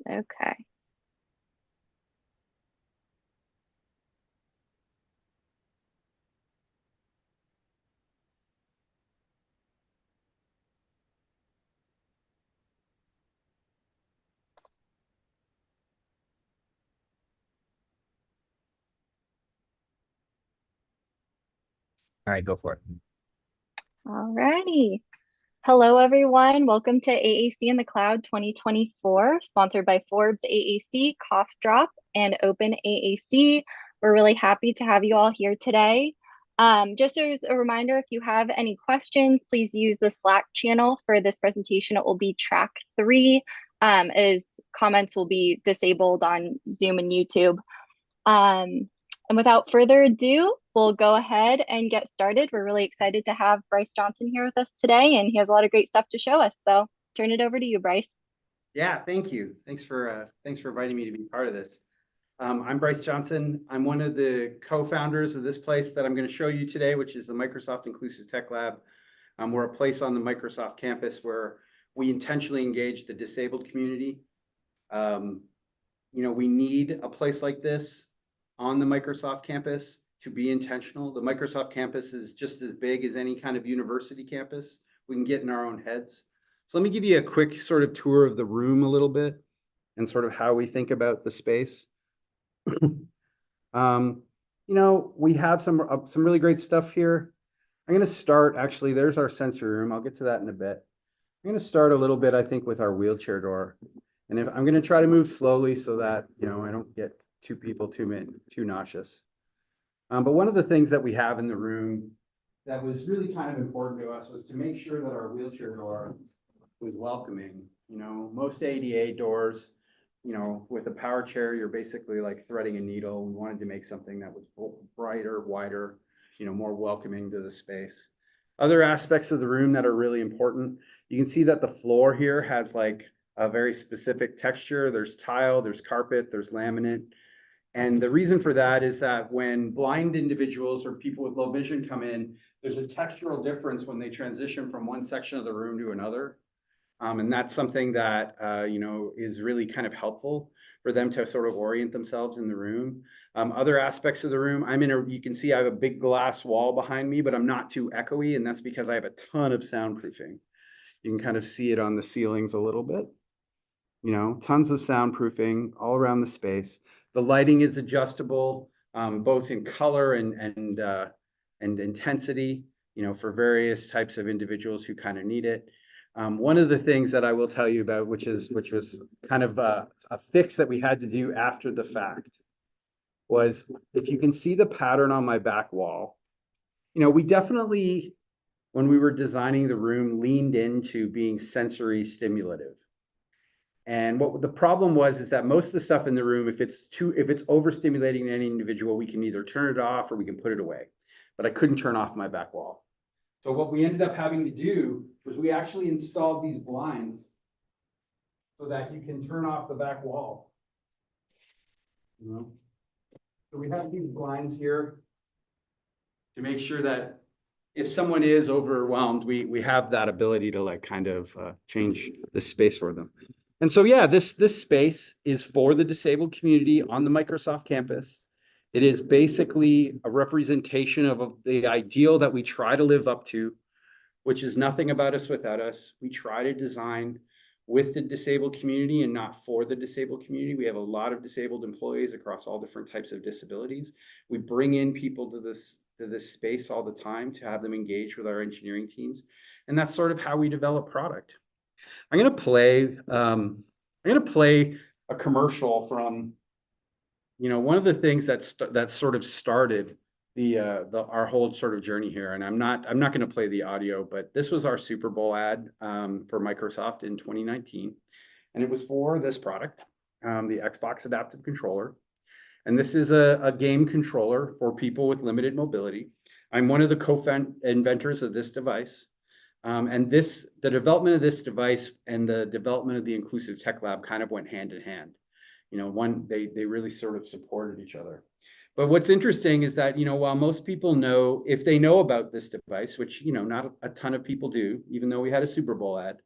Okay. All right, go for it. All righty. Hello, everyone. Welcome to AAC in the Cloud 2024, sponsored by Forbes AAC, Cough Drop, and Open AAC. We're really happy to have you all here today. Just as a reminder, if you have any questions, please use the Slack channel for this presentation. It will be track 3, as comments will be disabled on Zoom and YouTube. And without further ado, we'll go ahead and get started. We're really excited to have Bryce Johnson here with us today, and he has a lot of great stuff to show us. So turn it over to you, Bryce. Yeah, thank you. Thanks for inviting me to be part of this. I'm Bryce Johnson. I'm one of the co-founders of this place that I'm going to show you today, which is the Microsoft Inclusive Tech Lab. We're a place on the Microsoft campus where we intentionally engage the disabled community. We need a place like this on the Microsoft campus to be intentional. The Microsoft campus is just as big as any kind of university campus. We can get in our own heads. So let me give you a quick sort of tour of the room a little bit and sort of how we think about the space. We have some really great stuff here. I'm going to start, actually, there's our sensory room. I'll get to that in a bit. I'm going to start a little bit, I think, with our wheelchair door. And if I'm going to try to move slowly so that, I don't get two people too nauseous. But one of the things that we have in the room that was really kind of important to us was to make sure that our wheelchair door was welcoming. Most ADA doors, with a power chair, you're basically like threading a needle. We wanted to make something that was brighter, wider, more welcoming to the space. Other aspects of the room that are really important, you can see that the floor here has like a very specific texture. There's tile, there's carpet, there's laminate. And the reason for that is that when blind individuals or people with low vision come in, there's a textural difference when they transition from one section of the room to another. And that's something that, is really kind of helpful for them to sort of orient themselves in the room. Other aspects of the room, you can see I have a big glass wall behind me, but I'm not too echoey. And that's because I have a ton of soundproofing. You can kind of see it on the ceilings a little bit. Tons of soundproofing all around the space. The lighting is adjustable, both in color and intensity, for various types of individuals who kind of need it. One of the things that I will tell you about, which was kind of a fix that we had to do after the fact, was if you can see the pattern on my back wall, we definitely, when we were designing the room, leaned into being sensory stimulative. And what the problem was is that most of the stuff in the room, if it's overstimulating any individual, we can either turn it off or we can put it away. But I couldn't turn off my back wall. So what we ended up having to do was we actually installed these blinds so that you can turn off the back wall. So we have these blinds here to make sure that if someone is overwhelmed, we have that ability to like kind of change the space for them. And so, yeah, this space is for the disabled community on the Microsoft campus. It is basically a representation of the ideal that we try to live up to, which is nothing about us without us. We try to design with the disabled community and not for the disabled community. We have a lot of disabled employees across all different types of disabilities. We bring in people to this space all the time to have them engage with our engineering teams. And that's sort of how we develop product. I'm going to play a commercial from, one of the things that sort of started our whole sort of journey here. And I'm not going to play the audio, but this was our Super Bowl ad for Microsoft in 2019. And it was for this product, the Xbox Adaptive Controller. And this is a game controller for people with limited mobility. I'm one of the co-inventors of this device. And the development of this device and the development of the Inclusive Tech Lab kind of went hand in hand. They really sort of supported each other. But what's interesting is that, while most people know, if they know about this device, which, not a ton of people do, even though we had a Super Bowl ad,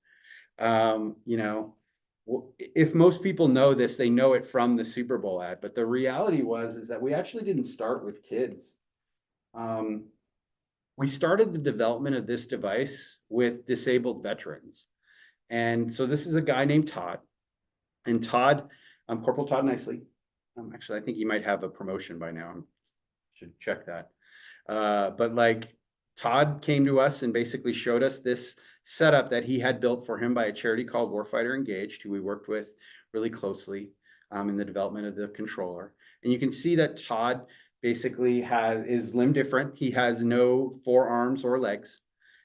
if most people know this, they know it from the Super Bowl ad, but the reality is that we actually didn't start with kids. We started the development of this device with disabled veterans. And so this is a guy named Todd. And Todd, Corporal Todd Nicely. Actually, I think he might have a promotion by now. I should check that. But like Todd came to us and basically showed us this setup that he had built for him by a charity called Warfighter Engaged, who we worked with really closely in the development of the controller. And you can see that Todd basically is limb different. He has no forearms or legs.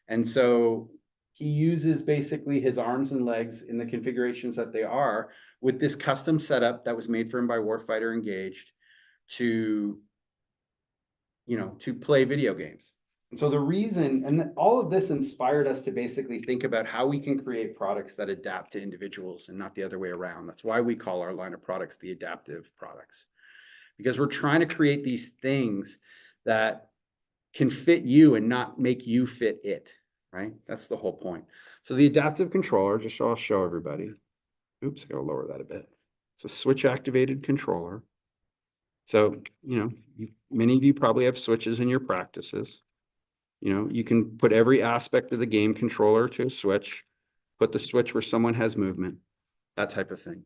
And so he uses basically his arms and legs in the configurations that they are with this custom setup that was made for him by Warfighter Engaged to play video games. And so the reason, and all of this inspired us to basically think about how we can create products that adapt to individuals and not the other way around. That's why we call our line of products the adaptive products, because we're trying to create these things that can fit you and not make you fit it, right? That's the whole point. So the adaptive controller, I'll show everybody. Oops, I gotta lower that a bit. It's a switch activated controller. So, many of you probably have switches in your practices. You can put every aspect of the game controller to a switch, put the switch where someone has movement, that type of thing.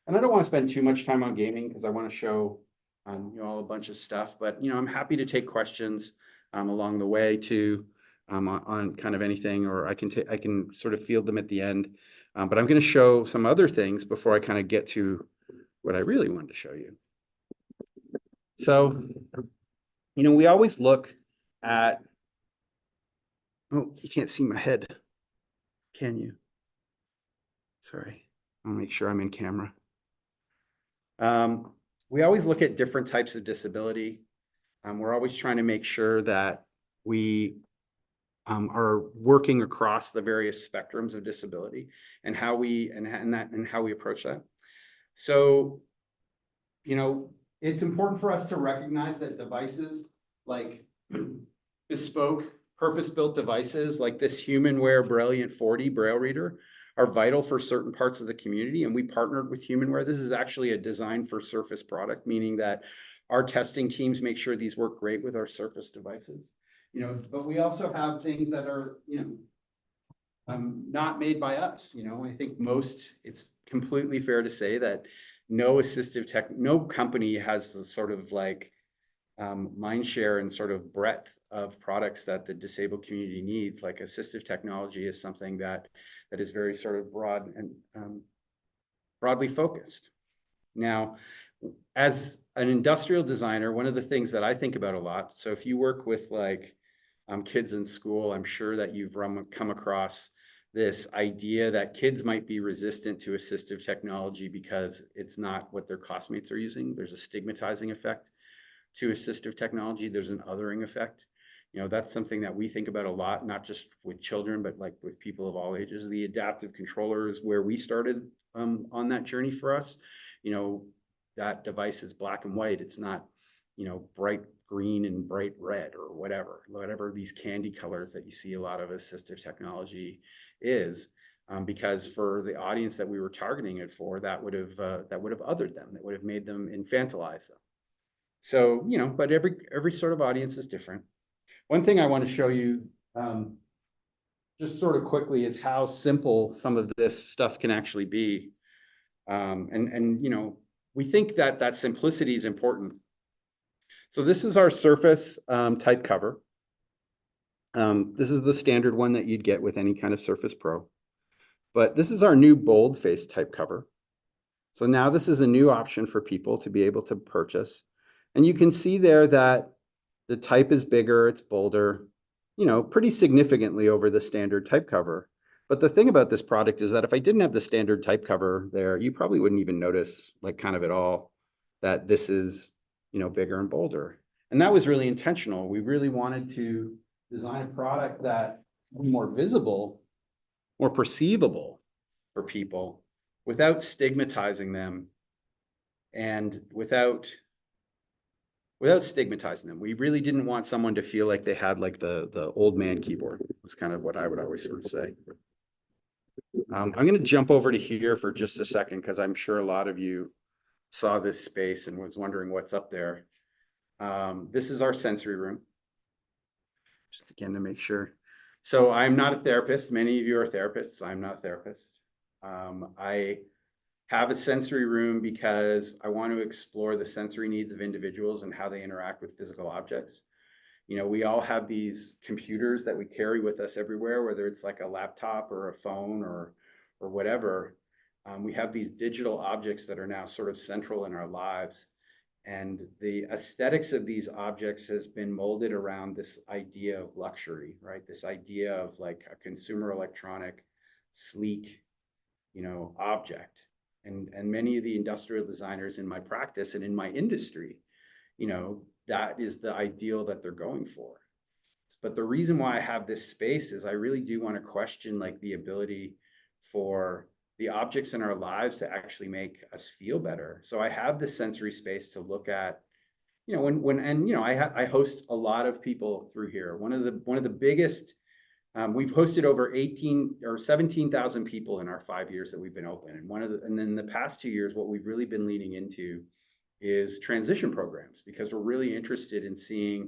And I don't want to spend too much time on gaming because I want to show all a bunch of stuff, but I'm happy to take questions along the way too on kind of anything, or I can sort of field them at the end. But I'm going to show some other things before I kind of get to what I really wanted to show you. So, we always look at, oh, you can't see my head, can you? Sorry, I'll make sure I'm in camera. We always look at different types of disability. We're always trying to make sure that we are working across the various spectrums of disability and how we approach that. So, it's important for us to recognize that devices like bespoke, purpose-built devices like this HumanWare Brilliant 40 Braille reader are vital for certain parts of the community. And we partnered with HumanWare. This is actually a design for Surface product, meaning that our testing teams make sure these work great with our Surface devices. But we also have things that are, not made by us. I think it's completely fair to say that no company has the sort of like mind share and sort of breadth of products that the disabled community needs. Like assistive technology is something that is very sort of broad and broadly focused. Now, as an industrial designer, one of the things that I think about a lot, so if you work with like kids in school, I'm sure that you've come across this idea that kids might be resistant to assistive technology because it's not what their classmates are using. There's a stigmatizing effect to assistive technology. There's an othering effect. That's something that we think about a lot, not just with children, but like with people of all ages. The adaptive controller is where we started on that journey for us. That device is black and white. It's not, bright green and bright red or whatever these candy colors that you see a lot of assistive technology is, because for the audience that we were targeting it for, that would have othered them. That would have made them infantilize them. So, but every sort of audience is different. One thing I want to show you just sort of quickly is how simple some of this stuff can actually be. We think that simplicity is important. So this is our Surface type cover. This is the standard one that you'd get with any kind of Surface Pro. But this is our new boldface type cover. So now this is a new option for people to be able to purchase. And you can see there that the type is bigger, it's bolder, pretty significantly over the standard type cover. But the thing about this product is that if I didn't have the standard type cover there, you probably wouldn't even notice like kind of at all that this is, bigger and bolder. And that was really intentional. We really wanted to design a product that was more visible, more perceivable for people without stigmatizing them and without stigmatizing them. We really didn't want someone to feel like they had like the old man keyboard. Was kind of what I would always sort of say. I'm going to jump over to here for just a second because I'm sure a lot of you saw this space and was wondering what's up there. This is our sensory room. Just again to make sure. So I'm not a therapist. Many of you are therapists. I'm not a therapist. I have a sensory room because I want to explore the sensory needs of individuals and how they interact with physical objects. You know, we all have these computers that we carry with us everywhere, whether it's like a laptop or a phone or whatever. We have these digital objects that are now sort of central in our lives. And the aesthetics of these objects has been molded around this idea of luxury, right? This idea of like a consumer electronic, sleek, object. And many of the industrial designers in my practice and in my industry, that is the ideal that they're going for. But the reason why I have this space is I really do want to question like the ability for the objects in our lives to actually make us feel better. So I have this sensory space to look at, I host a lot of people through here. One of the biggest, we've hosted over 18 or 17,000 people in our 5 years that we've been open. And then the past 2 years, what we've really been leaning into is transition programs, because we're really interested in seeing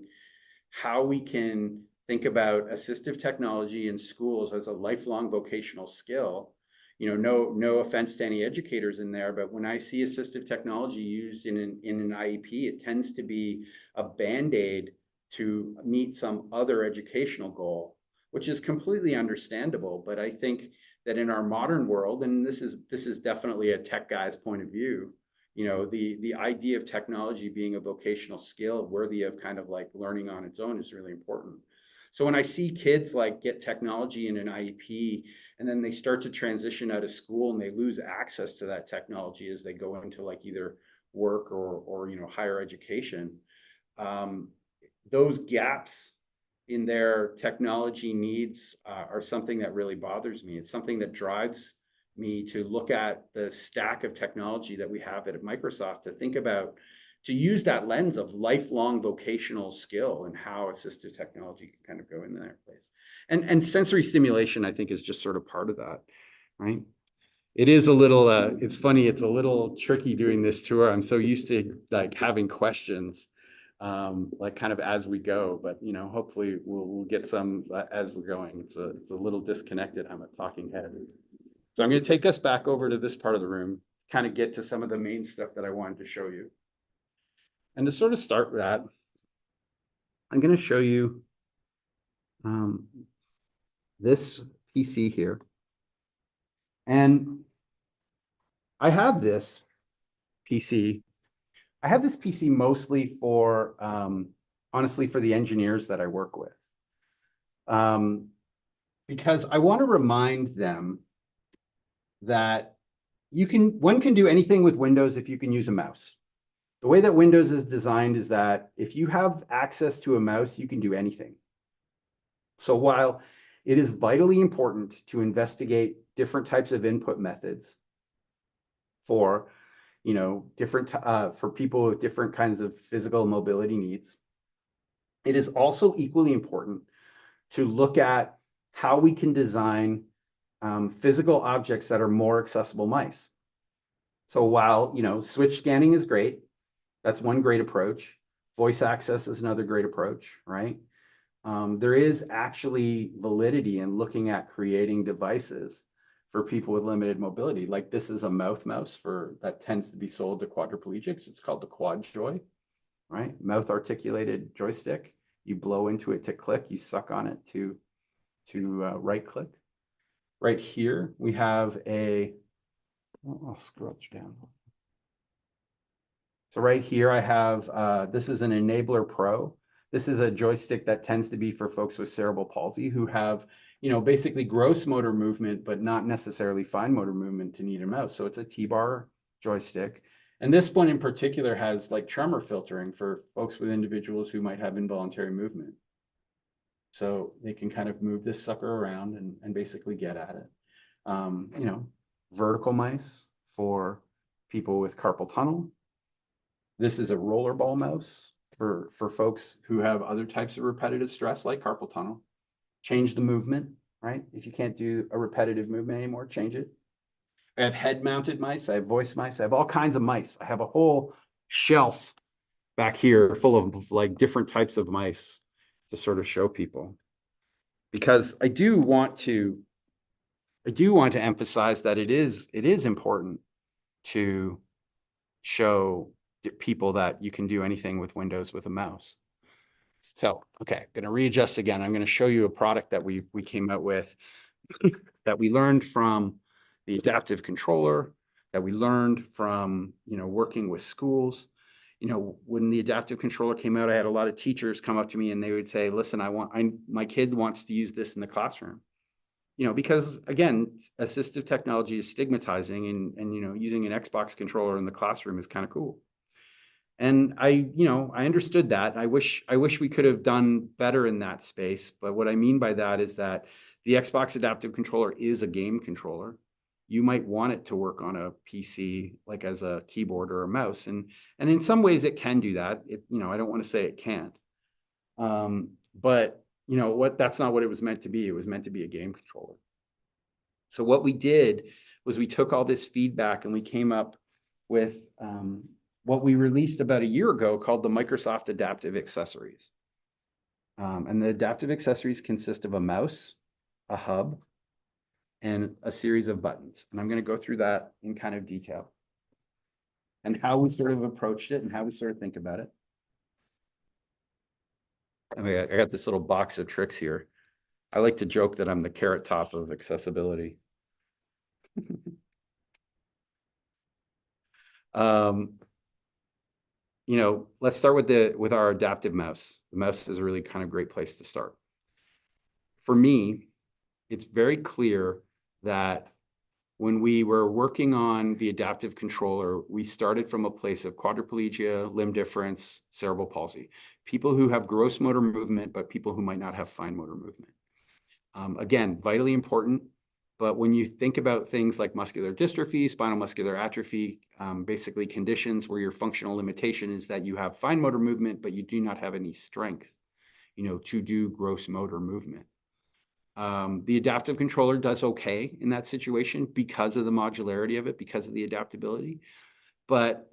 how we can think about assistive technology in schools as a lifelong vocational skill. No offense to any educators in there, but when I see assistive technology used in an IEP, it tends to be a Band-Aid to meet some other educational goal, which is completely understandable. But I think that in our modern world, and this is definitely a tech guy's point of view, the idea of technology being a vocational skill worthy of kind of like learning on its own is really important. So when I see kids like get technology in an IEP and then they start to transition out of school and they lose access to that technology as they go into like either work or higher education, those gaps in their technology needs are something that really bothers me. It's something that drives me to look at the stack of technology that we have at Microsoft, to think about, to use that lens of lifelong vocational skill and how assistive technology can kind of go in that place. And sensory stimulation, I think, is just sort of part of that, right? It is a little, it's funny, it's a little tricky doing this tour. I'm so used to like having questions, like kind of as we go, but hopefully we'll get some as we're going. It's a little disconnected. I'm a talking head. So I'm going to take us back over to this part of the room, kind of get to some of the main stuff that I wanted to show you. And to sort of start with that, I'm going to show you this PC here. And I have this PC. I have this PC mostly for, honestly, for the engineers that I work with. Because I want to remind them that one can do anything with Windows if you can use a mouse. The way that Windows is designed is that if you have access to a mouse, you can do anything. So while it is vitally important to investigate different types of input methods for, for people with different kinds of physical mobility needs, it is also equally important to look at how we can design physical objects that are more accessible mice. So while, switch scanning is great, that's one great approach. Voice access is another great approach, right? There is actually validity in looking at creating devices for people with limited mobility. Like this is a mouth mouse that tends to be sold to quadriplegics. It's called the Quad Joy, right? Mouth articulated joystick. You blow into it to click, you suck on it to right click. Right here, we have I'll scroll down. So right here, I have, this is an Enabler Pro. This is a joystick that tends to be for folks with cerebral palsy who have, basically gross motor movement, but not necessarily fine motor movement to need a mouse. So it's a T-bar joystick. And this one in particular has like tremor filtering for folks with individuals who might have involuntary movement. So they can kind of move this sucker around and basically get at it. Vertical mice for people with carpal tunnel. This is a rollerball mouse for folks who have other types of repetitive stress like carpal tunnel. Change the movement, right? If you can't do a repetitive movement anymore, change it. I have head-mounted mice. I have voice mice. I have all kinds of mice. I have a whole shelf back here full of like different types of mice to sort of show people. Because I do want to emphasize that it is important to show people that you can do anything with Windows with a mouse. So, okay, I'm going to readjust again. I'm going to show you a product that we came out with that we learned from the adaptive controller, that we learned from, working with schools. When the adaptive controller came out, I had a lot of teachers come up to me and they would say, listen, my kid wants to use this in the classroom. Because again, assistive technology is stigmatizing and using an Xbox controller in the classroom is kind of cool. And I understood that. I wish we could have done better in that space. But what I mean by that is that the Xbox adaptive controller is a game controller. You might want it to work on a PC, like as a keyboard or a mouse. And in some ways it can do that. I don't want to say it can't. But that's not what it was meant to be. It was meant to be a game controller. So what we did was we took all this feedback and we came up with what we released about a year ago called the Microsoft Adaptive Accessories. And the adaptive accessories consist of a mouse, a hub, and a series of buttons. And I'm going to go through that in kind of detail and how we sort of approached it and how we sort of think about it. I got this little box of tricks here. I like to joke that I'm the carrot top of accessibility. Let's start with our adaptive mouse. The mouse is a really kind of great place to start. For me, it's very clear that when we were working on the adaptive controller, we started from a place of quadriplegia, limb difference, cerebral palsy. People who have gross motor movement, but people who might not have fine motor movement. Again, vitally important. But when you think about things like muscular dystrophy, spinal muscular atrophy, basically conditions where your functional limitation is that you have fine motor movement, but you do not have any strength, to do gross motor movement. The adaptive controller does okay in that situation because of the modularity of it, because of the adaptability. But,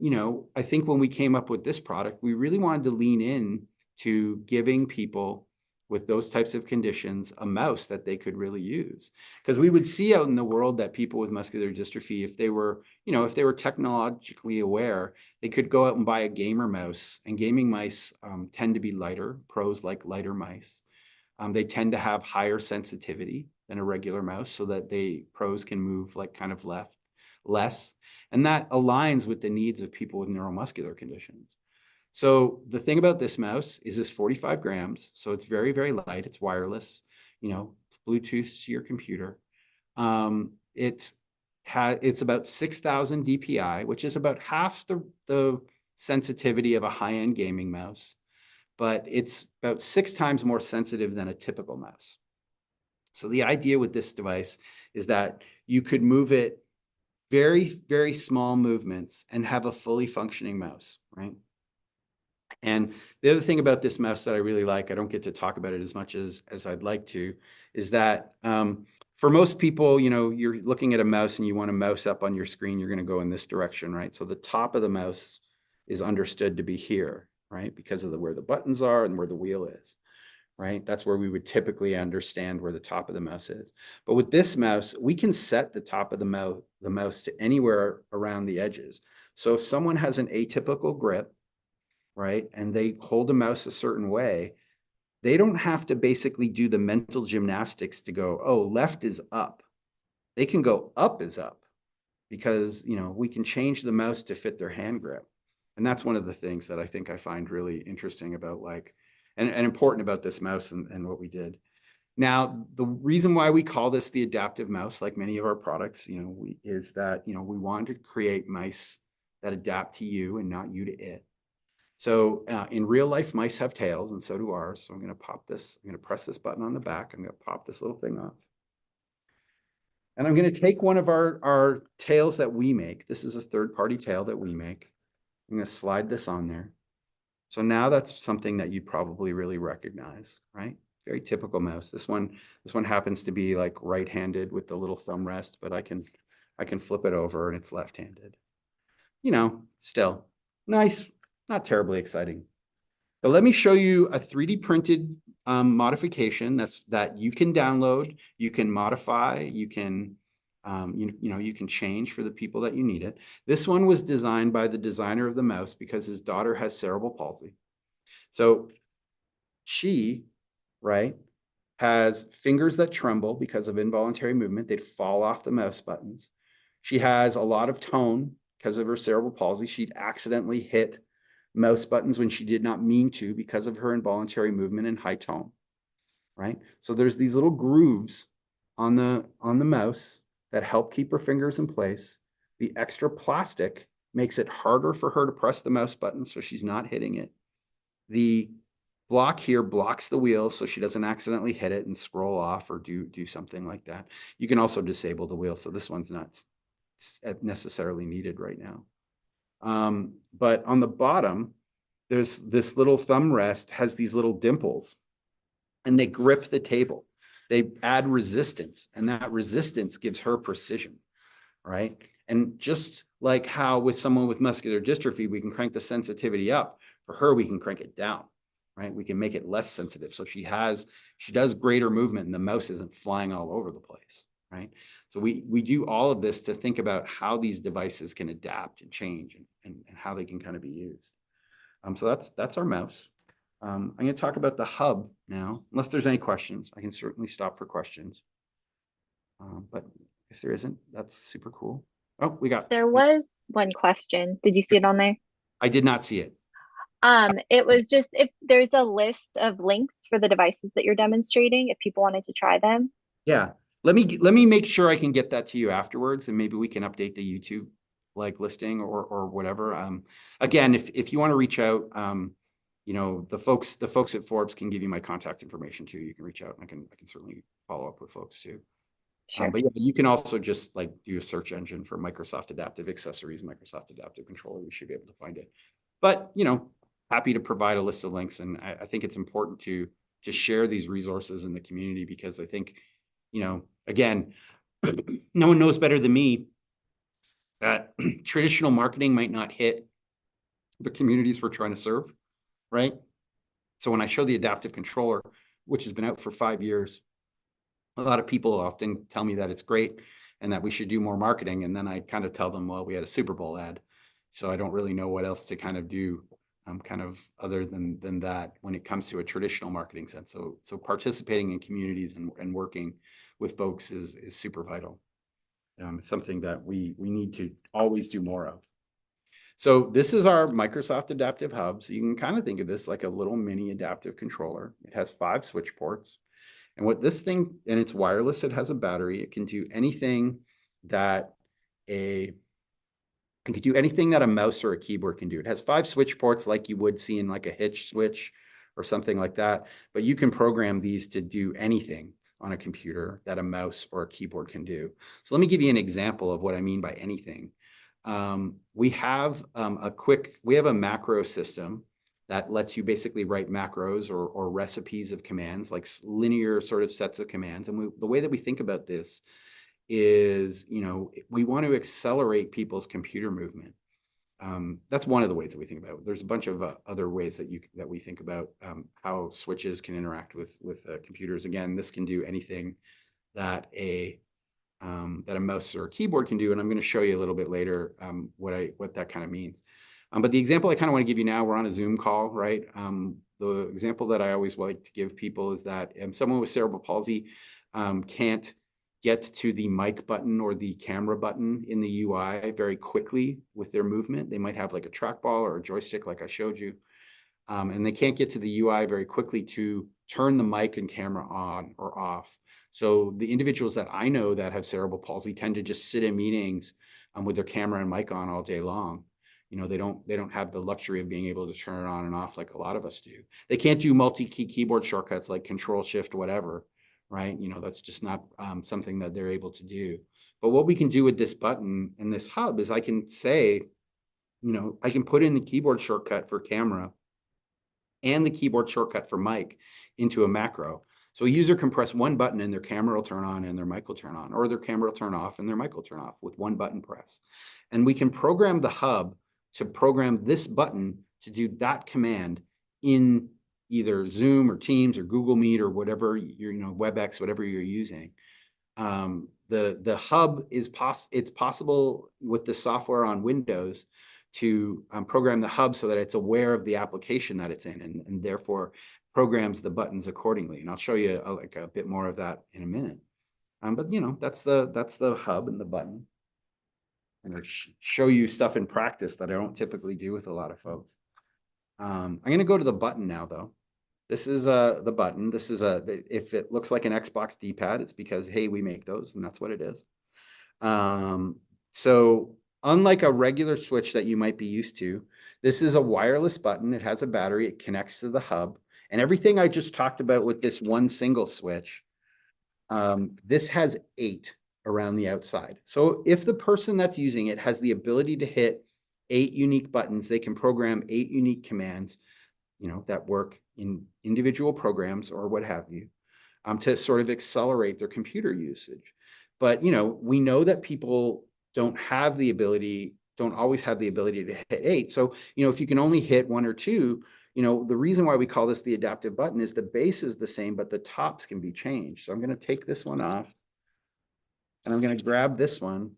I think when we came up with this product, we really wanted to lean in to giving people with those types of conditions a mouse that they could really use. Because we would see out in the world that people with muscular dystrophy, if they were technologically aware, they could go out and buy a gamer mouse. And gaming mice tend to be lighter. Pros like lighter mice. They tend to have higher sensitivity than a regular mouse so that pros can move like kind of less. And that aligns with the needs of people with neuromuscular conditions. So the thing about this mouse is it's 45 grams. So it's very, very light. It's wireless, Bluetooth to your computer. It's about 6,000 DPI, which is about half the sensitivity of a high-end gaming mouse, but it's about 6 times more sensitive than a typical mouse. So the idea with this device is that you could move it very, very small movements and have a fully functioning mouse, right? And the other thing about this mouse that I really like, I don't get to talk about it as much as I'd like to, is that for most people, you're looking at a mouse and you want a mouse up on your screen, you're going to go in this direction, right? So the top of the mouse is understood to be here, right? Because of where the buttons are and where the wheel is, right? That's where we would typically understand where the top of the mouse is. But with this mouse, we can set the top of the mouse to anywhere around the edges. So if someone has an atypical grip, right, and they hold a mouse a certain way, they don't have to basically do the mental gymnastics to go, oh, left is up. They can go up is up because, we can change the mouse to fit their hand grip. And that's one of the things that I think I find really interesting about and important about this mouse and what we did. Now, the reason why we call this the adaptive mouse, like many of our products, is that, we wanted to create mice that adapt to you and not you to it. So in real life, mice have tails and so do ours. So I'm going to press this button on the back. I'm going to pop this little thing off. And I'm going to take one of our tails that we make. This is a third-party tail that we make. I'm going to slide this on there. So now that's something that you'd probably really recognize, right? very typical mouse. This one happens to be like right-handed with the little thumb rest, but I can flip it over and it's left-handed. You know, still nice, not terribly exciting. But let me show you a 3D printed modification that you can download, you can modify, you can you can change for the people that you need it. This one was designed by the designer of the mouse because his daughter has cerebral palsy. So she, right, has fingers that tremble because of involuntary movement. They'd fall off the mouse buttons. She has a lot of tone because of her cerebral palsy. She'd accidentally hit mouse buttons when she did not mean to because of her involuntary movement and high tone, right? So there's these little grooves on the mouse that help keep her fingers in place. The extra plastic makes it harder for her to press the mouse button, so she's not hitting it. The block here blocks the wheel so she doesn't accidentally hit it and scroll off or do something like that. You can also disable the wheel, so this one's not necessarily needed right now. But on the bottom, there's this little thumb rest has these little dimples and they grip the table. They add resistance, and that resistance gives her precision, right? And just like how with someone with muscular dystrophy, we can crank the sensitivity up, for her, we can crank it down, right? We can make it less sensitive. So she does greater movement and the mouse isn't flying all over the place, right? So we do all of this to think about how these devices can adapt and change and how they can kind of be used. So that's our mouse. I'm going to talk about the hub now. Unless there's any questions, I can certainly stop for questions. But if there isn't, that's super cool. Oh, There was one question. Did you see it on there? I did not see it. It was just if there's a list of links for the devices that you're demonstrating, if people wanted to try them. Yeah. Let me make sure I can get that to you afterwards, and maybe we can update the YouTube like listing or whatever. Again, if you want to reach out, the folks at Forbes can give you my contact information too. You can reach out and I can certainly follow up with folks too. Sure. But yeah, you can also just like do a search engine for Microsoft Adaptive Accessories, Microsoft Adaptive Controller. You should be able to find it. But happy to provide a list of links, and I think it's important to share these resources in the community because I think, again, no one knows better than me that traditional marketing might not hit the communities we're trying to serve, right? So when I show the adaptive controller, which has been out for 5 years, a lot of people often tell me that it's great and that we should do more marketing. And then I kind of tell them, well, we had a Super Bowl ad. So I don't really know what else to kind of do kind of other than that when it comes to a traditional marketing sense. So participating in communities and working with folks is super vital. It's something that we need to always do more of. So this is our Microsoft Adaptive Hub. So you can kind of think of this like a little mini adaptive controller. It has 5 switch ports. And what this thing, and it's wireless, it has a battery. It can do anything that a mouse or a keyboard can do. It has 5 switch ports like you would see in like a hitch switch or something like that. But you can program these to do anything on a computer that a mouse or a keyboard can do. So let me give you an example of what I mean by anything. We have a macro system that lets you basically write macros or recipes of commands, like linear sort of sets of commands. And the way that we think about this is, we want to accelerate people's computer movement. That's one of the ways that we think about it. There's a bunch of other ways that we think about how switches can interact with computers. Again, this can do anything that a mouse or a keyboard can do, and I'm going to show you a little bit later what that kind of means. But the example I kind of want to give you now, we're on a Zoom call, right? The example that I always like to give people is that someone with cerebral palsy can't get to the mic button or the camera button in the UI very quickly with their movement. They might have like a trackball or a joystick like I showed you, and they can't get to the UI very quickly to turn the mic and camera on or off. So the individuals that I know that have cerebral palsy tend to just sit in meetings with their camera and mic on all day long. They don't have the luxury of being able to turn it on and off like a lot of us do. They can't do multi-key keyboard shortcuts like Control Shift whatever, right? That's just not something that they're able to do. But what we can do with this button and this hub is I can say, I can put in the keyboard shortcut for camera and the keyboard shortcut for mic into a macro. So a user can press one button and their camera will turn on and their mic will turn on, or their camera will turn off and their mic will turn off with one button press. And we can program the hub to program this button to do that command in either Zoom or Teams or Google Meet or whatever you're, WebEx, whatever you're using. The hub is it's possible with the software on Windows to program the hub so that it's aware of the application that it's in, and therefore programs the buttons accordingly. And I'll show you like a bit more of that in a minute. But that's the hub and the button. And I'll show you stuff in practice that I don't typically do with a lot of folks. I'm going to go to the button now, though. This is the button. This is if it looks like an Xbox D-pad, it's because, hey, we make those, and that's what it is. So unlike a regular switch that you might be used to, this is a wireless button. It has a battery. It connects to the hub. And everything I just talked about with this one single switch, this has 8 around the outside. So if the person that's using it has the ability to hit 8 unique buttons, they can program 8 unique commands, that work in individual programs or what have you, to sort of accelerate their computer usage. But, we know that people don't always have the ability to hit 8. So, if you can only hit 1 or 2, the reason why we call this the adaptive button is the base is the same, but the tops can be changed. So I'm going to take this one off and I'm going to grab this one,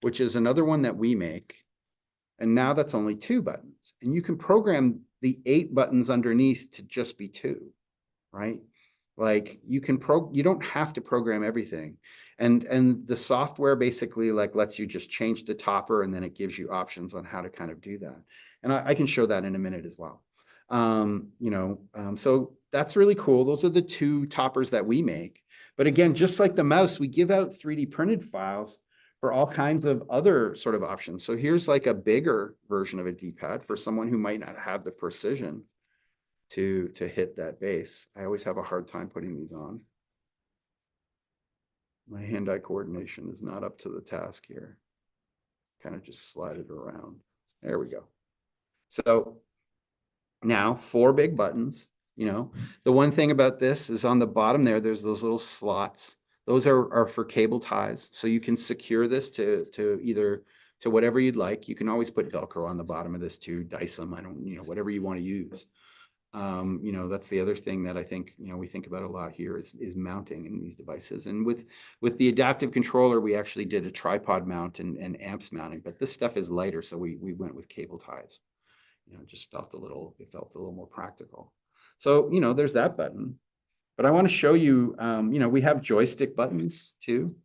which is another one that we make. And now that's only 2 buttons, and you can program the 8 buttons underneath to just be 2, right? Like you don't have to program everything. And the software basically like lets you just change the topper, and then it gives you options on how to kind of do that. And I can show that in a minute as well. So that's really cool. Those are the 2 toppers that we make. But again, just like the mouse, we give out 3D printed files for all kinds of other sort of options. So here's like a bigger version of a D-pad for someone who might not have the precision to hit that base. I always have a hard time putting these on. My hand-eye coordination is not up to the task here. Kind of just slide it around. There we go. So now 4 big buttons. The one thing about this is on the bottom there's those little slots. Those are for cable ties. So you can secure this to either to whatever you'd like. You can always put Velcro on the bottom of this too, dice them. Whatever you want to use. That's the other thing that I think, we think about a lot here is mounting in these devices. And with the adaptive controller, we actually did a tripod mount and amps mounting, but this stuff is lighter. So we went with cable ties. It just felt a little more practical. So, there's that button. But I want to show you, we have joystick buttons too.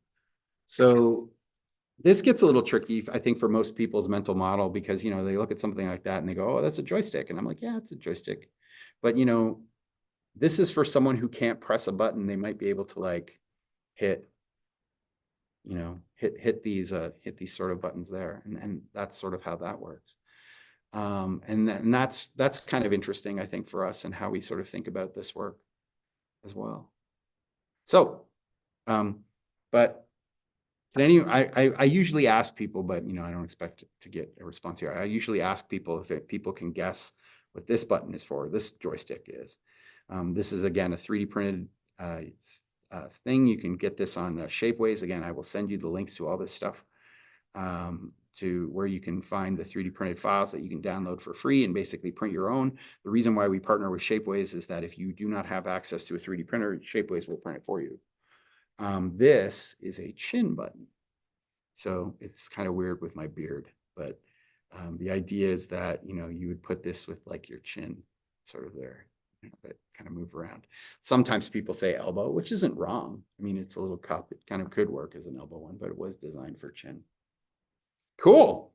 So this gets a little tricky, I think, for most people's mental model because, they look at something like that and they go, oh, that's a joystick. And I'm like, yeah, it's a joystick. But, this is for someone who can't press a button. They might be able to like hit these sort of buttons there. And that's sort of how that works. And that's kind of interesting, I think, for us and how we sort of think about this work as well. So, but I usually ask people, but I don't expect to get a response here. I usually ask people if people can guess what this button is for, this joystick is. This is again a 3D printed thing. You can get this on Shapeways. Again, I will send you the links to all this stuff to where you can find the 3D printed files that you can download for free and basically print your own. The reason why we partner with Shapeways is that if you do not have access to a 3D printer, Shapeways will print it for you. This is a chin button. So it's kind of weird with my beard, but the idea is that, you would put this with like your chin sort of there, but kind of move around. Sometimes people say elbow, which isn't wrong. I mean, it's a little cup. It kind of could work as an elbow one, but it was designed for chin. Cool.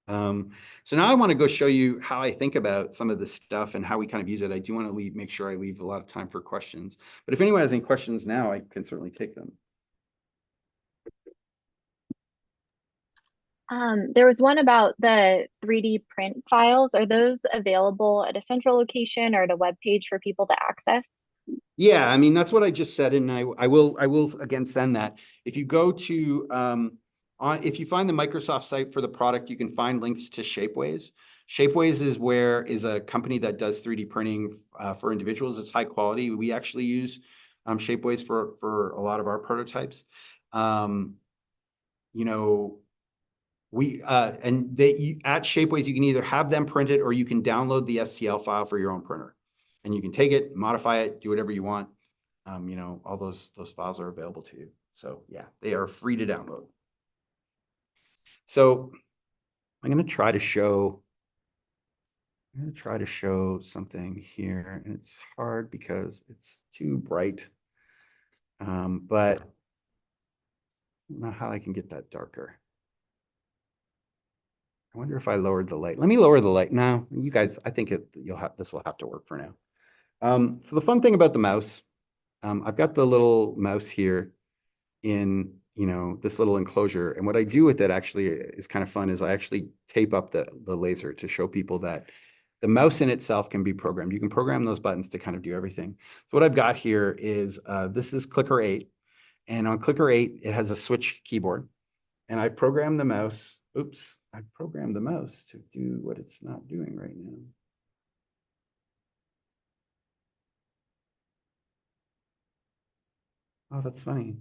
So now I want to go show you how I think about some of this stuff and how we kind of use it. I do want to make sure I leave a lot of time for questions, but if anyone has any questions now, I can certainly take them. There was one about the 3D print files. Are those available at a central location or at a web page for people to access? Yeah, I mean, that's what I just said. And I will again send that. If you go to, if you find the Microsoft site for the product, you can find links to Shapeways. Shapeways is a company that does 3D printing for individuals. It's high quality. We actually use Shapeways for a lot of our prototypes. You know, at Shapeways, you can either have them printed or you can download the STL file for your own printer, and you can take it, modify it, do whatever you want. You know, all those files are available to you. So yeah, they are free to download. So I'm going to try to show something here, and it's hard because it's too bright. But I don't know how I can get that darker. I wonder if I lowered the light. Let me lower the light. No, you guys, I think this will have to work for now. So the fun thing about the mouse, I've got the little mouse here in, you know, this little enclosure. And what I do with it actually is kind of fun is I actually tape up the laser to show people that the mouse in itself can be programmed. You can program those buttons to kind of do everything. So what I've got here is, this is clicker 8. And on clicker 8, it has a switch keyboard. And I programmed the mouse. Oops, I programmed the mouse to do what it's not doing right now. Oh, that's funny.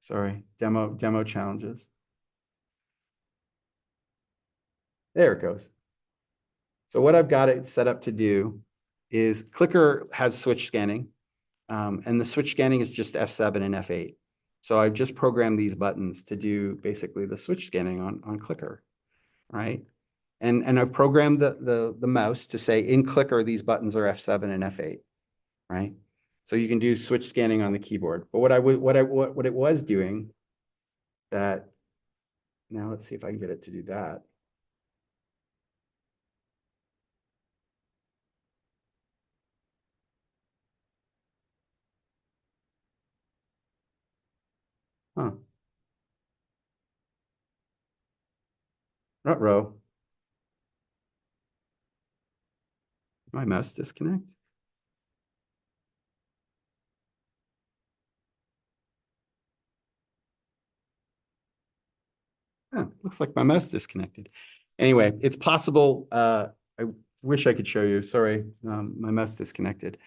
Sorry, demo challenges. There it goes. So what I've got it set up to do is clicker has switch scanning, and the switch scanning is just F7 and F8. So I've just programmed these buttons to do basically the switch scanning on clicker, right? And I've programmed the mouse to say in clicker, these buttons are F7 and F8, right? So you can do switch scanning on the keyboard. But what it was doing that, now let's see if I can get it to do that. Huh. Ruh-roh. My mouse disconnect? Oh, looks like my mouse disconnected. Anyway, it's possible. I wish I could show you. Sorry, my mouse disconnected.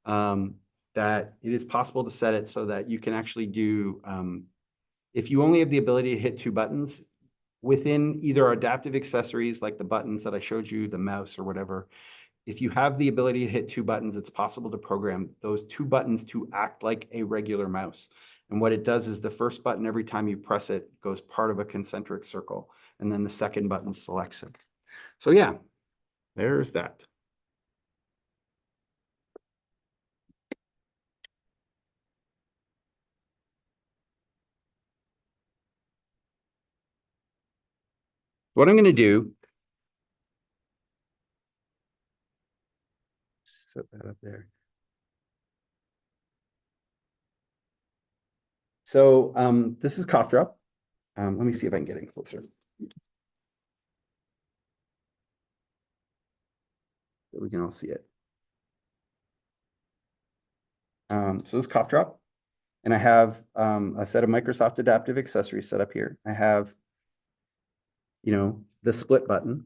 That it is possible to set it so that you can actually do, if you only have the ability to hit 2 buttons within either adaptive accessories like the buttons that I showed you, the mouse or whatever, if you have the ability to hit 2 buttons, it's possible to program those 2 buttons to act like a regular mouse. And what it does is the first button, every time you press it, goes part of a concentric circle. And then the second button selects it. So yeah, there's that. What I'm going to do, set that up there. So this is cough drop. Let me see if I can get in closer. So we can all see it. So this is cough drop. And I have a set of Microsoft Adaptive accessories set up here. I have, you know, the split button.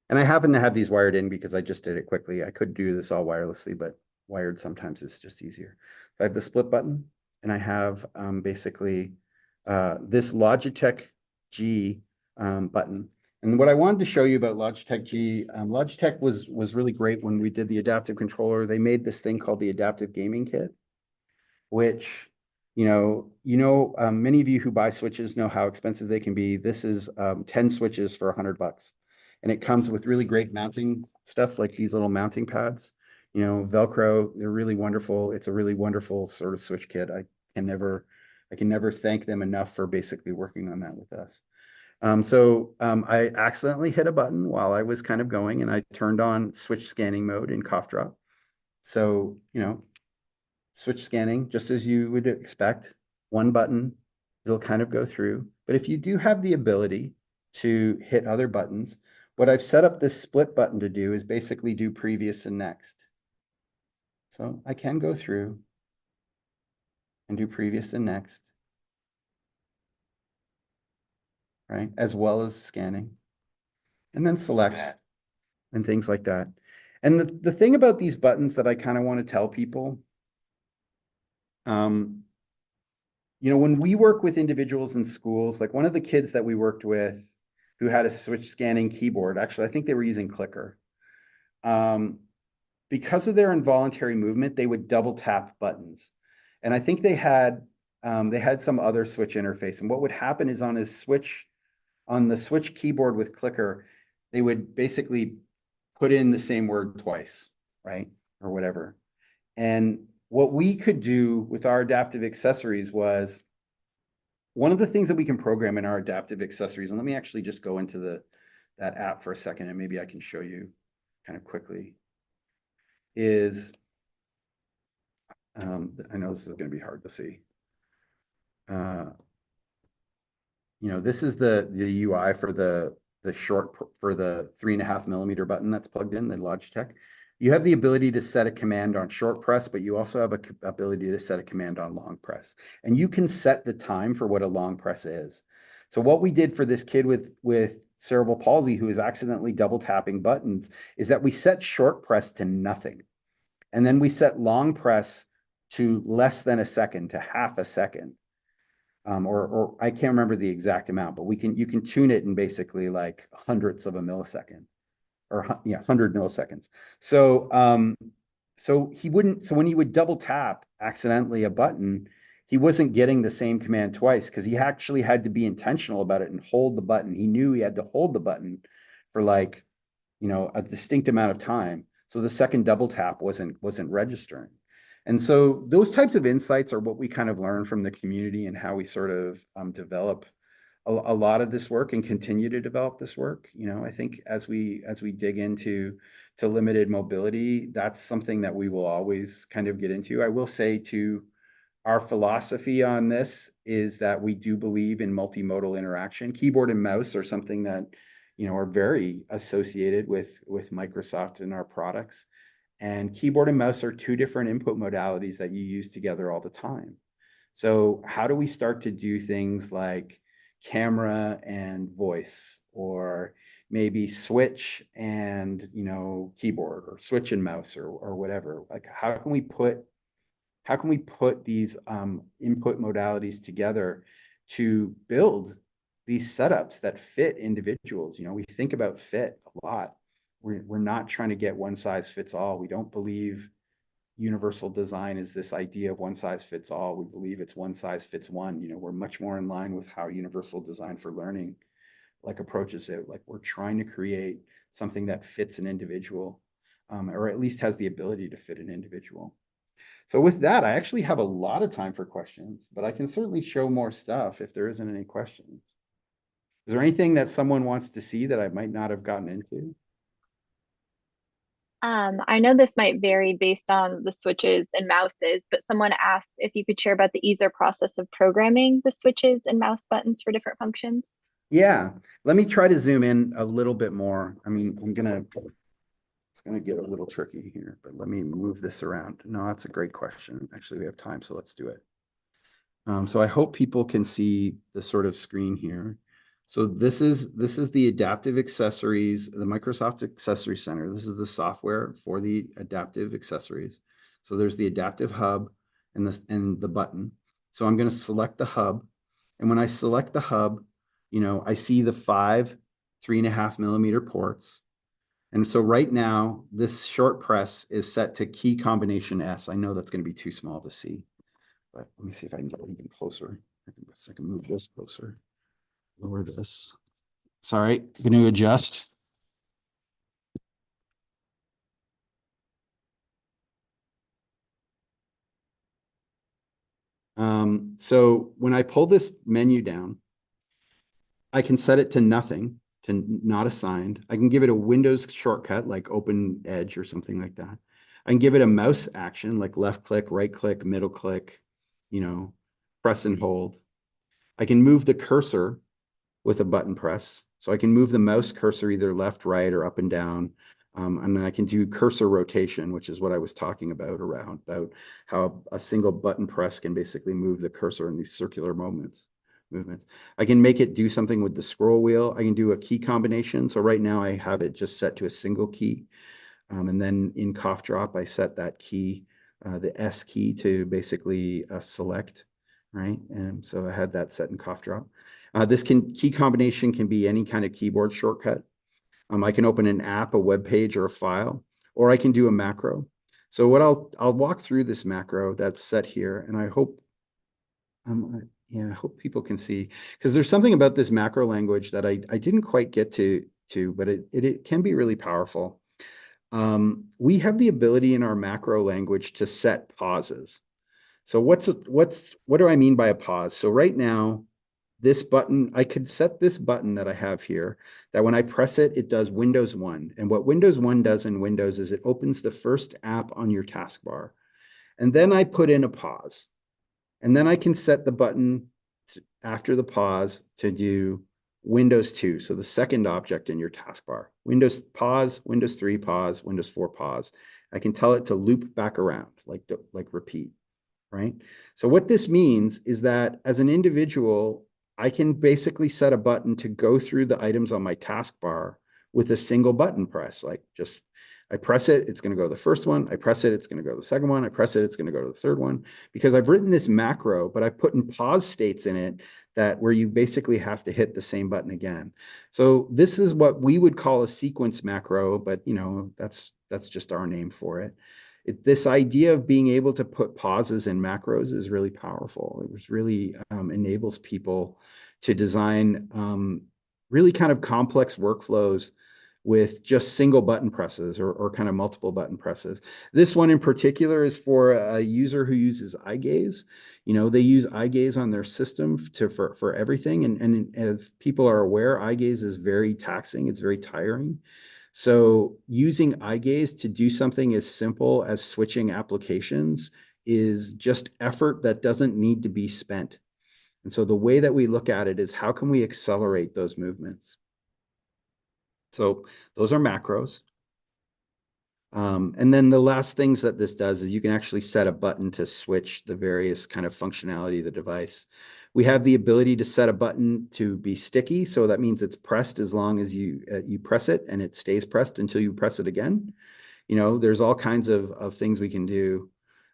And I happen to have these wired in because I just did it quickly. I could do this all wirelessly, but wired sometimes is just easier. So I have the split button, and I have basically this Logitech G button. And what I wanted to show you about Logitech G, Logitech was really great when we did the adaptive controller. They made this thing called the Adaptive Gaming Kit, which, many of you who buy switches know how expensive they can be. This is 10 switches for $100. And it comes with really great mounting stuff like these little mounting pads, Velcro. They're really wonderful. It's a really wonderful sort of switch kit. I can never thank them enough for basically working on that with us. I accidentally hit a button while I was kind of going, and I turned on switch scanning mode in cough drop. So, switch scanning, just as you would expect, one button, it'll kind of go through. But if you do have the ability to hit other buttons, what I've set up this split button to do is basically do previous and next. So I can go through and do previous and next, right? As well as scanning, and then select and things like that. And the thing about these buttons that I kind of want to tell people, when we work with individuals in schools, like one of the kids that we worked with who had a switch scanning keyboard, actually, I think they were using clicker. Because of their involuntary movement, they would double tap buttons. And I think they had some other switch interface. And what would happen is on the switch keyboard with clicker, they would basically put in the same word twice, right? Or whatever. And what we could do with our adaptive accessories was one of the things that we can program in our adaptive accessories, and let me actually just go into that app for a second, and maybe I can show you kind of quickly, is, I know this is going to be hard to see. This is the UI for the 3.5 millimeter button that's plugged in, the Logitech. You have the ability to set a command on short press, but you also have a ability to set a command on long press. And you can set the time for what a long press is. So what we did for this kid with cerebral palsy who is accidentally double tapping buttons is that we set short press to nothing. And then we set long press to less than a second, to half a second. Or I can't remember the exact amount, but you can tune it in basically like hundredths of a millisecond, or 100 milliseconds. So when he would double tap accidentally a button, he wasn't getting the same command twice because he actually had to be intentional about it and hold the button. He knew he had to hold the button for like, a distinct amount of time. So the second double tap wasn't registering. And so those types of insights are what we kind of learn from the community and how we sort of develop a lot of this work and continue to develop this work. I think as we dig into limited mobility, that's something that we will always kind of get into. I will say too, our philosophy on this is that we do believe in multimodal interaction. Keyboard and mouse are something that are very associated with Microsoft and our products. And keyboard and mouse are two different input modalities that you use together all the time. So how do we start to do things like camera and voice, or maybe switch and keyboard, or switch and mouse, or whatever? Like how can we put these input modalities together to build these setups that fit individuals? We think about fit a lot. We're not trying to get one size fits all. We don't believe universal design is this idea of one size fits all. We believe it's one size fits one. We're much more in line with how universal design for learning approaches it. Like we're trying to create something that fits an individual, or at least has the ability to fit an individual. So with that, I actually have a lot of time for questions, but I can certainly show more stuff if there isn't any questions. Is there anything that someone wants to see that I might not have gotten into? I know this might vary based on the switches and mouses, but someone asked if you could share about the easier process of programming the switches and mouse buttons for different functions. Yeah, let me try to zoom in a little bit more. I mean, it's gonna get a little tricky here, but let me move this around. No, that's a great question. Actually, we have time, so let's do it. So I hope people can see the sort of screen here. So this is the adaptive accessories, the Microsoft Accessory Center. This is the software for the adaptive accessories. So there's the adaptive hub and the button. So I'm going to select the hub, and when I select the hub, I see the 5 3.5 millimeter ports. And so right now, this short press is set to key combination S. I know that's going to be too small to see, but let me see if I can get even closer. I can move this closer. Lower this. Sorry, going to adjust. So when I pull this menu down, I can set it to nothing, to not assigned. I can give it a Windows shortcut like Open Edge or something like that. I can give it a mouse action like left click, right click, middle click, press and hold. I can move the cursor with a button press. So I can move the mouse cursor either left, right, or up and down. And then I can do cursor rotation, which is what I was talking about how a single button press can basically move the cursor in these circular movements. I can make it do something with the scroll wheel. I can do a key combination. So right now I have it just set to a single key. And then in cough drop, I set that key, the S key, to basically select, right? And so I had that set in cough drop. This key combination can be any kind of keyboard shortcut. I can open an app, a web page, or a file, or I can do a macro. So what I'll walk through this macro that's set here, and I hope I hope people can see, because there's something about this macro language that I didn't quite get to, but it can be really powerful. We have the ability in our macro language to set pauses. So what do I mean by a pause? So right now, this button, I could set this button that I have here, that when I press it, it does Windows 1. And what Windows 1 does in Windows is it opens the first app on your taskbar. And then I put in a pause. And then I can set the button after the pause to do Windows 2. So the second object in your taskbar. Windows pause, Windows 3 pause, Windows 4 pause. I can tell it to loop back around, like repeat, right? So what this means is that as an individual, I can basically set a button to go through the items on my taskbar with a single button press. Like just, I press it, it's going to go to the first one. I press it, it's going to go to the second one. I press it, it's going to go to the third one. Because I've written this macro, but I've put in pause states in it that where you basically have to hit the same button again. So this is what we would call a sequence macro, but that's just our name for it. This idea of being able to put pauses in macros is really powerful. It was really enables people to design really kind of complex workflows with just single button presses or kind of multiple button presses. This one in particular is for a user who uses eye gaze. They use eye gaze on their system for everything. And if people are aware, eye gaze is very taxing. It's very tiring. So using eye gaze to do something as simple as switching applications is just effort that doesn't need to be spent. And so the way that we look at it is how can we accelerate those movements? So those are macros. And then the last things that this does is you can actually set a button to switch the various kind of functionality of the device. We have the ability to set a button to be sticky. So that means it's pressed as long as you press it, and it stays pressed until you press it again. There's all kinds of things we can do.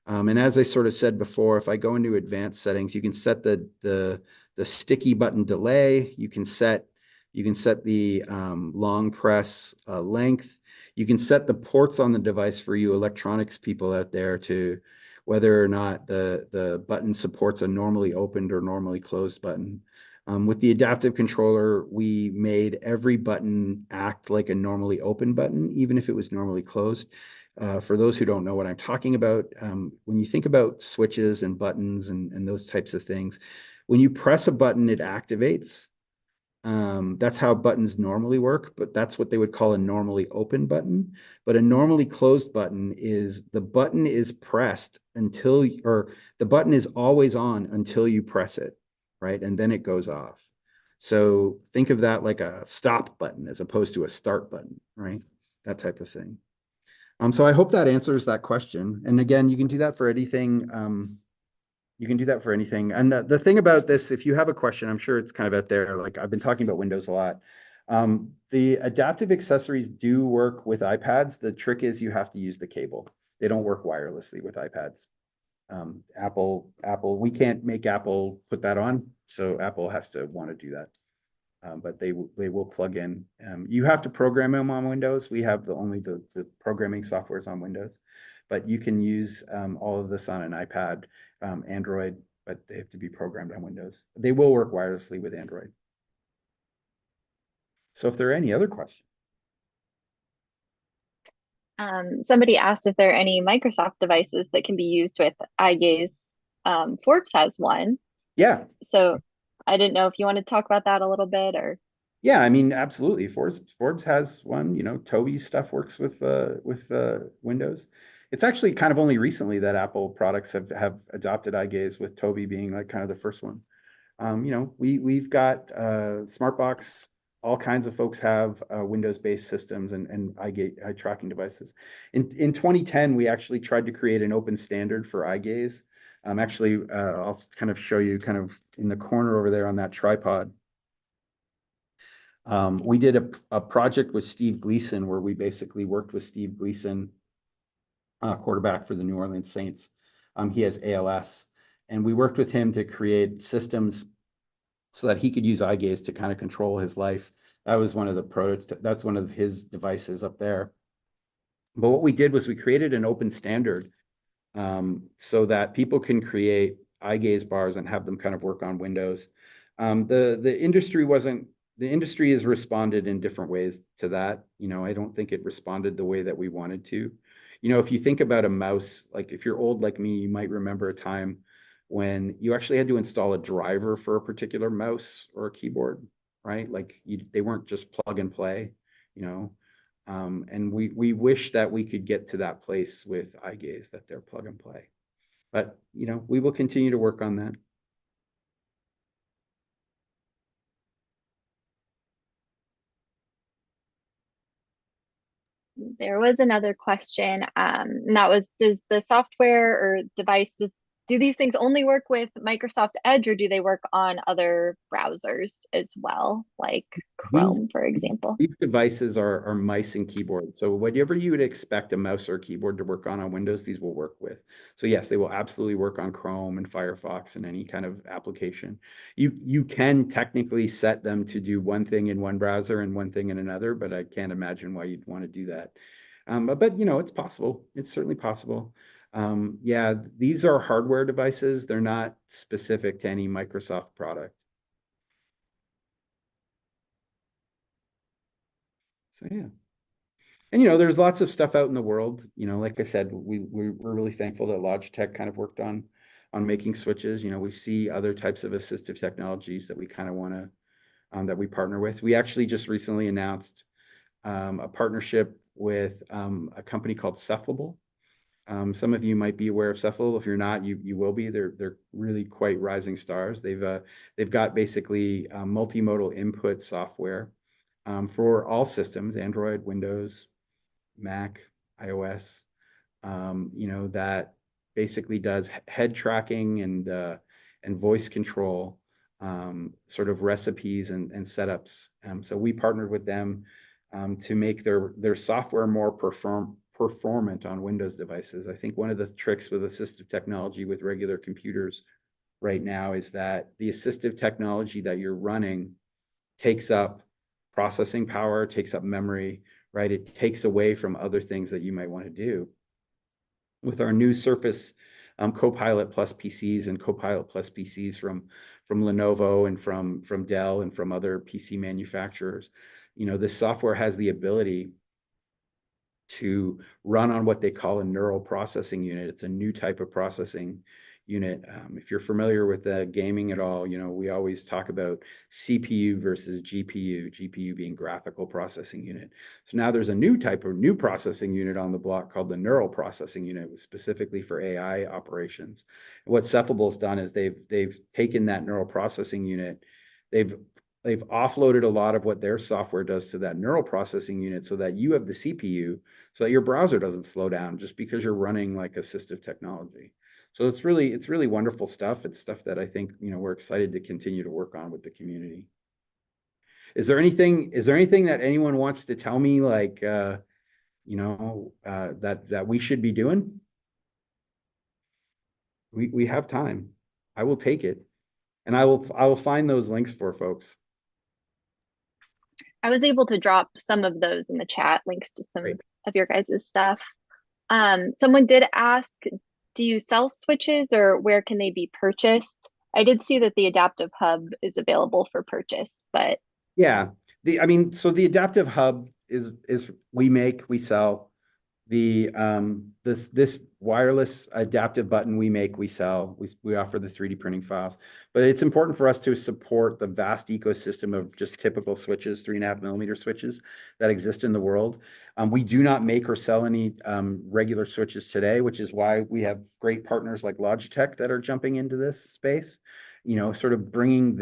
And as I sort of said before, if I go into advanced settings, you can set the sticky button delay. You can set the long press length. You can set the ports on the device for you electronics people out there to whether or not the button supports a normally opened or normally closed button. With the adaptive controller, we made every button act like a normally open button, even if it was normally closed. For those who don't know what I'm talking about, when you think about switches and buttons and those types of things, when you press a button, it activates. That's how buttons normally work, but that's what they would call a normally open button. But a normally closed button is the button is pressed or the button is always on until you press it, right? And then it goes off. So think of that like a stop button as opposed to a start button, right? That type of thing. So I hope that answers that question. And again, you can do that for anything. You can do that for anything. And the thing about this, if you have a question, I'm sure it's kind of out there. Like I've been talking about Windows a lot. The adaptive accessories do work with iPads. The trick is you have to use the cable. They don't work wirelessly with iPads. Apple, we can't make Apple put that on. So Apple has to want to do that. But they will plug in. You have to program them on Windows. We have only the programming softwares on Windows, but you can use all of this on an iPad, Android, but they have to be programmed on Windows. They will work wirelessly with Android. So if there are any other questions. Somebody asked if there are any Microsoft devices that can be used with eye gaze. Forbes has one. Yeah. So I didn't know if you want to talk about that a little bit or. Yeah, I mean, absolutely. Forbes has one. Tobii stuff works with Windows. It's actually kind of only recently that Apple products have adopted eye gaze, with Tobii being like kind of the first one. We've got Smartbox all kinds of folks have Windows-based systems and eye tracking devices. In 2010, we actually tried to create an open standard for eye gaze. Actually, I'll kind of show you kind of in the corner over there on that tripod. We did a project with Steve Gleason where we basically worked with Steve Gleason, quarterback for the New Orleans Saints. He has ALS, and we worked with him to create systems so that he could use eye gaze to kind of control his life. That was one of the that's one of his devices up there. But what we did was we created an open standard so that people can create eye gaze bars and have them kind of work on Windows. The industry has responded in different ways to that. I don't think it responded the way that we wanted to. If you think about a mouse, like if you're old like me, you might remember a time when you actually had to install a driver for a particular mouse or a keyboard, right? Like they weren't just plug and play, and we wish that we could get to that place with eye gaze, that they're plug and play. But, we will continue to work on that. There was another question, and that was, does the software or devices, do these things only work with Microsoft Edge, or do they work on other browsers as well, like Chrome, for example? These devices are mice and keyboard. So whatever you would expect a mouse or keyboard to work on Windows, these will work with. So yes, they will absolutely work on Chrome and Firefox and any kind of application. You can technically set them to do one thing in one browser and one thing in another, but I can't imagine why you'd want to do that. But it's possible. It's certainly possible. Yeah, these are hardware devices. They're not specific to any Microsoft product. So yeah. And there's lots of stuff out in the world. Like I said, we're really thankful that Logitech kind of worked on making switches. We see other types of assistive technologies that we kind of want to that we partner with. We actually just recently announced a partnership with a company called Cephalable. Some of you might be aware of Cephalable. If you're not, you will be. They're really quite rising stars. They've got basically multimodal input software for all systems: Android, Windows, Mac, iOS. That basically does head tracking and voice control, sort of recipes and setups. So we partnered with them to make their software more performant on Windows devices. I think one of the tricks with assistive technology with regular computers right now is that the assistive technology that you're running takes up processing power, takes up memory, right? It takes away from other things that you might want to do. With our new Surface Copilot Plus PCs and Copilot Plus PCs from Lenovo and from Dell and from other PC manufacturers, this software has the ability to run on what they call a neural processing unit. It's a new type of processing unit. If you're familiar with gaming at all, we always talk about CPU versus GPU being graphical processing unit. So now there's a new type of new processing unit on the block called the neural processing unit, specifically for AI operations. And what Cephalable's done is they've taken that neural processing unit, they've offloaded a lot of what their software does to that neural processing unit so that you have the CPU, so that your browser doesn't slow down just because you're running like assistive technology. So it's really wonderful stuff. It's stuff that I think, we're excited to continue to work on with the community. Is there anything that anyone wants to tell me, like, that we should be doing? We have time. I will take it. And I will find those links for folks. I was able to drop some of those in the chat, links to some Great. of your guys' stuff. Someone did ask, do you sell switches, or where can they be purchased? I did see that the Adaptive Hub is available for purchase, but Yeah. So the Adaptive Hub is we sell. This wireless adaptive button we sell. We offer the 3D printing files, but it's important for us to support the vast ecosystem of just typical switches, 3.5mm switches that exist in the world. We do not make or sell any regular switches today, which is why we have great partners like Logitech that are jumping into this space, sort of bringing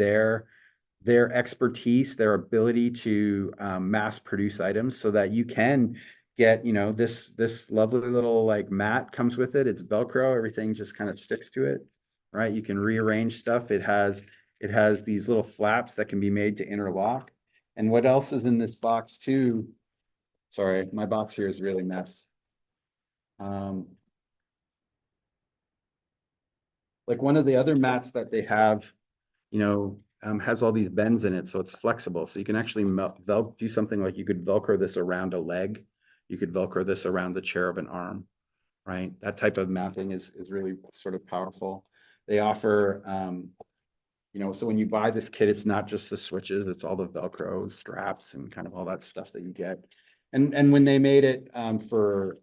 their expertise, their ability to mass produce items so that you can get, you know, this lovely little like mat comes with it. It's Velcro, everything just kind of sticks to it, right? You can rearrange stuff. It has these little flaps that can be made to interlock. And what else is in this box too? Sorry, my box here is really mess. Like one of the other mats that they have, you know, has all these bends in it, so it's flexible. So you can actually do something like you could Velcro this around a leg. You could Velcro this around the chair of an arm, right? That type of mapping is really sort of powerful. They offer, you know, so when you buy this kit, it's not just the switches, it's all the Velcro straps and kind of all that stuff that you get. And when they made it for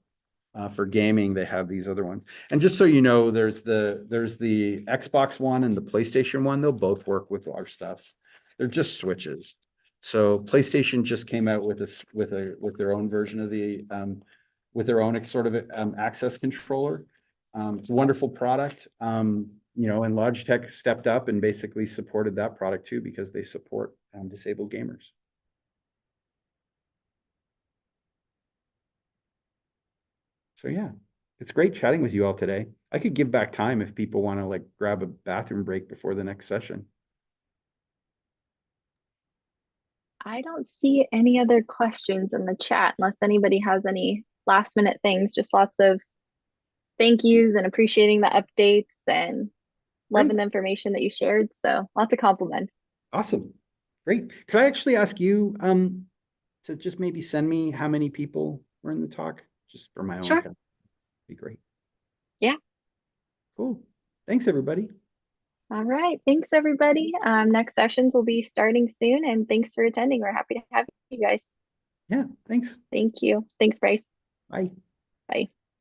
gaming, they have these other ones. And just so you know, there's the Xbox one and the PlayStation one. They'll both work with our stuff. They're just switches. So PlayStation just came out with their own version of the with their own sort of access controller. It's a wonderful product. You know, and Logitech stepped up and basically supported that product too because they support disabled gamers. So yeah, it's great chatting with you all today. I could give back time if people want to like grab a bathroom break before the next session. I don't see any other questions in the chat unless anybody has any last minute things. Just lots of thank yous and appreciating the updates and loving Great. the information that you shared. So lots of compliments. Awesome. Great. Could I actually ask you to just maybe send me how many people were in the talk just for my own Sure. account? Be great. Yeah. Cool. Thanks, everybody. All right. Thanks, everybody. Next sessions will be starting soon, and thanks for attending. We're happy to have you guys. Yeah, thanks. Thank you. Thanks, Bryce. Bye. Bye.